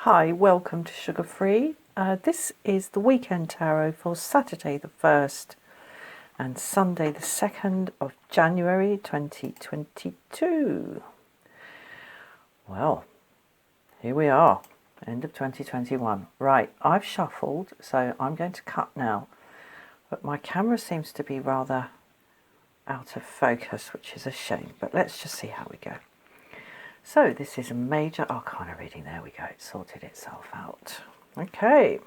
Hi, welcome to Sugar Free. This is the weekend tarot for Saturday the 1st and Sunday the 2nd of January 2022. Well, here we are, end of 2021. Right, I've shuffled, so I'm going to cut now. But my camera seems to be rather out of focus, which is a shame. But let's just see how we go. So this is a major arcana reading. There we go. It sorted itself out. Okay.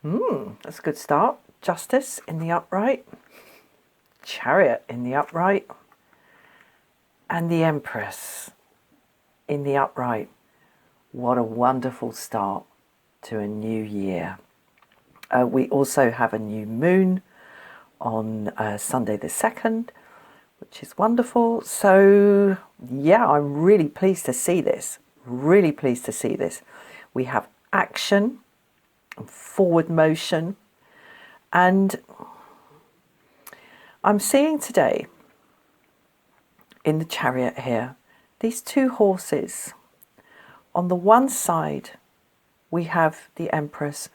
That's a good start. Justice in the upright. Chariot in the upright. And the Empress in the upright. What a wonderful start to a new year. We also have a new moon on Sunday the 2nd, which is wonderful. So yeah, I'm really pleased to see this. Really pleased to see this. We have action and forward motion. And I'm seeing today in the chariot here, these two horses. On the one side, we have the Empress.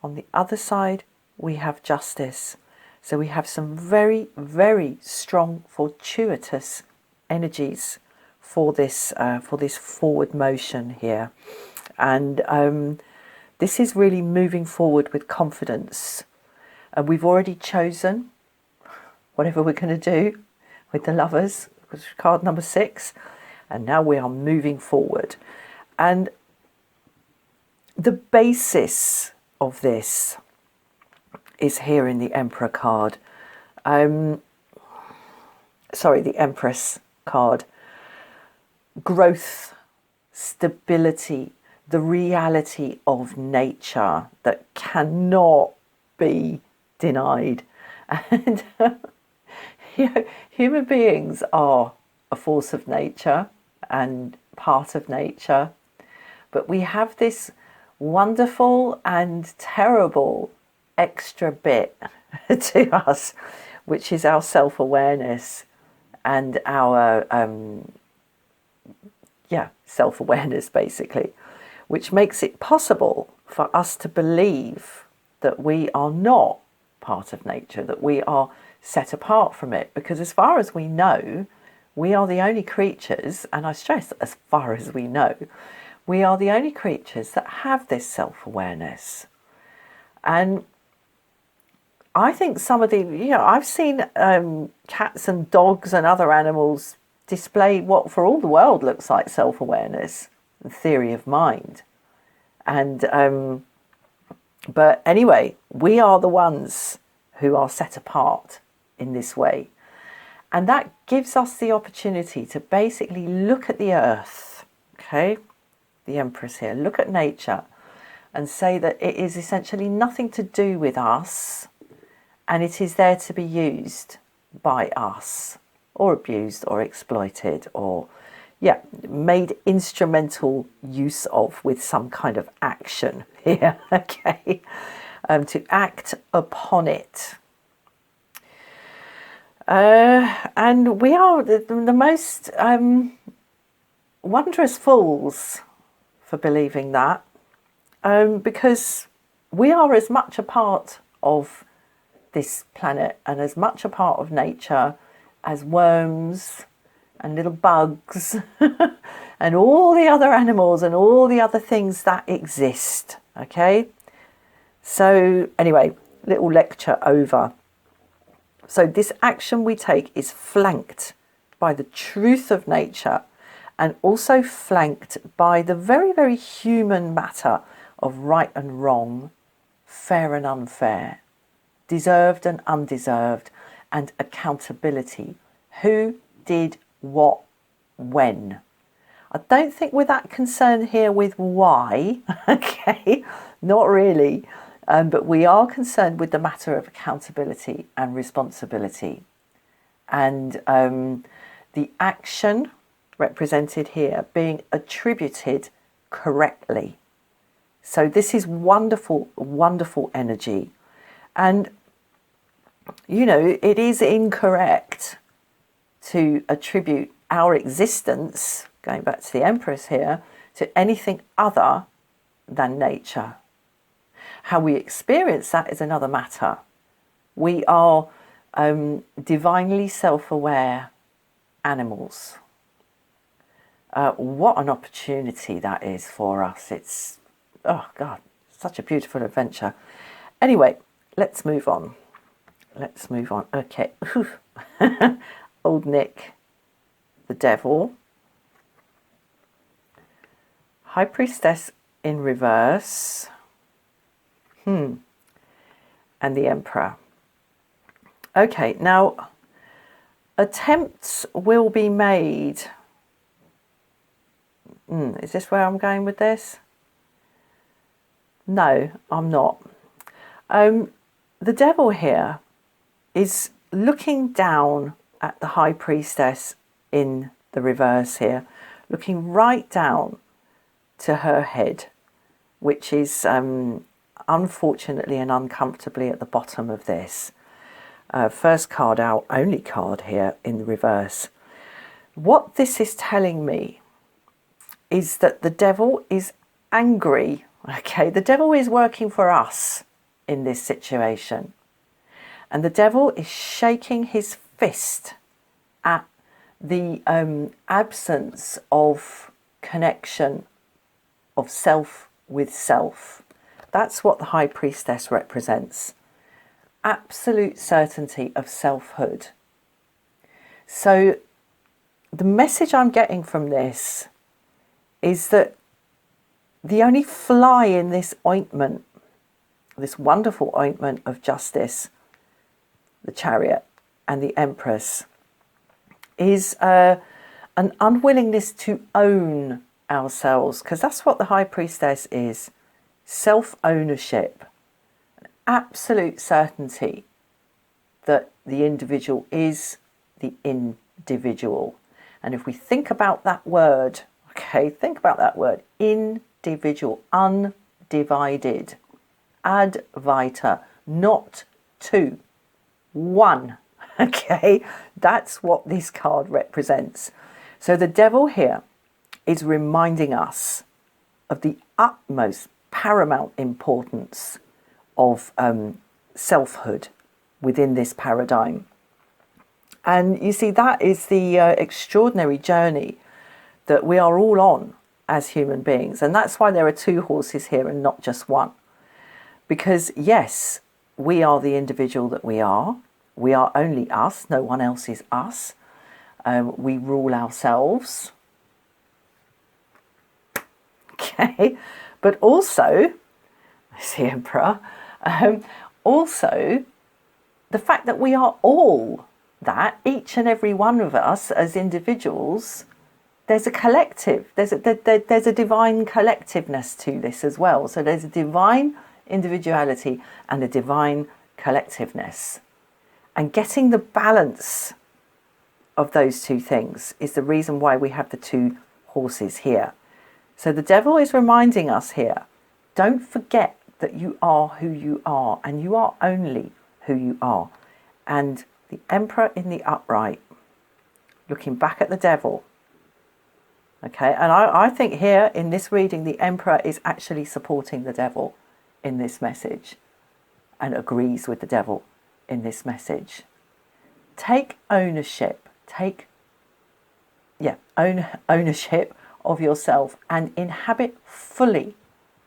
On the other side, we have Justice. So we have some very, very strong, fortuitous energies for this forward motion here. And this is really moving forward with confidence. And we've already chosen whatever we're going to do with the Lovers, which is card number 6. And now we are moving forward. And the basis of this is here in the Emperor card. The Empress card. Growth, stability, the reality of nature that cannot be denied. And human beings are a force of nature and part of nature, but we have this wonderful and terrible extra bit to us, which is our self-awareness and our self-awareness, basically, which makes it possible for us to believe that we are not part of nature, that we are set apart from it, because as far as we know, we are the only creatures, and I stress as far as we know, we are the only creatures that have this self-awareness. And I think some of the, I've seen cats and dogs and other animals display what for all the world looks like self-awareness and theory of mind. And but anyway, we are the ones who are set apart in this way. And that gives us the opportunity to basically look at the earth, okay, the Empress here, look at nature and say that it is essentially nothing to do with us, and it is there to be used by us, or abused or exploited, or made instrumental use of with some kind of action here, okay, to act upon it. And we are the most wondrous fools for believing that, because we are as much a part of this planet and as much a part of nature as worms and little bugs and all the other animals and all the other things that exist, okay? So anyway, little lecture over. So this action we take is flanked by the truth of nature and also flanked by the very, very human matter of right and wrong, fair and unfair, deserved and undeserved, and accountability. Who did what when? I don't think we're that concerned here with why, okay, not really, but we are concerned with the matter of accountability and responsibility. And the action represented here being attributed correctly. So this is wonderful, wonderful energy. And, it is incorrect to attribute our existence, going back to the Empress here, to anything other than nature. How we experience that is another matter. We are divinely self-aware animals. What an opportunity that is for us. It's, oh God, such a beautiful adventure. Anyway, let's move on. Let's move on. Okay. Old Nick, the devil. High Priestess in reverse. And the Emperor. Okay, now attempts will be made. Is this where I'm going with this? No, I'm not. The devil here is looking down at the High Priestess in the reverse here, looking right down to her head, which is unfortunately and uncomfortably at the bottom of this. First card out, only card here in the reverse. What this is telling me is that the devil is angry. Okay, the devil is working for us in this situation. And the devil is shaking his fist at the absence of connection of self with self. That's what the High Priestess represents. Absolute certainty of selfhood. So the message I'm getting from this is that the only fly in this ointment, this wonderful ointment of justice, the Chariot and the Empress, is an unwillingness to own ourselves, because that's what the High Priestess is. Self-ownership, an absolute certainty that the individual is the individual. And if we think about that word, okay, think about that word, individual, undivided, advaita, not two, one. Okay, that's what this card represents. So the devil here is reminding us of the utmost paramount importance of selfhood within this paradigm. And you see, that is the extraordinary journey that we are all on as human beings. And that's why there are two horses here and not just one. Because yes, we are the individual that we are. We are only us. No one else is us. We rule ourselves. Okay. But also, it's the Emperor, also the fact that we are all that, each and every one of us as individuals, there's a collective, there's a divine collectiveness to this as well. So there's a divine individuality and a divine collectiveness. And getting the balance of those two things is the reason why we have the two horses here. So the devil is reminding us here, don't forget that you are who you are, and you are only who you are. And the Emperor in the upright, looking back at the devil. Okay, and I think here in this reading, the Emperor is actually supporting the devil in this message and agrees with the devil in this message. Take ownership, ownership of yourself and inhabit fully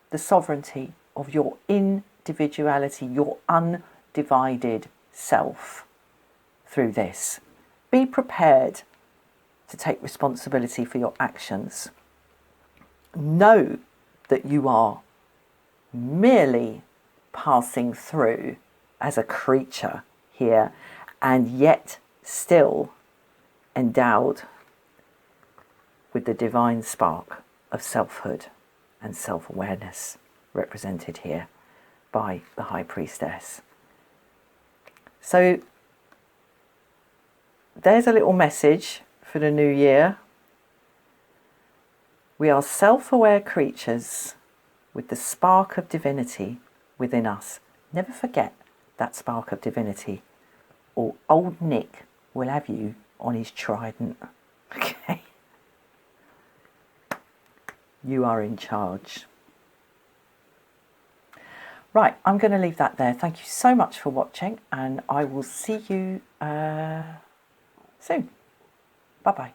the sovereignty of your individuality, your undivided self through this. Be prepared to take responsibility for your actions. Know that you are merely passing through as a creature here, and yet still endowed with the divine spark of selfhood and self-awareness represented here by the High Priestess. So there's a little message for the new year. We are self-aware creatures with the spark of divinity within us. Never forget that spark of divinity, or old Nick will have you on his trident. Okay. You are in charge. Right, I'm going to leave that there. Thank you so much for watching, and I will see you soon. Bye-bye.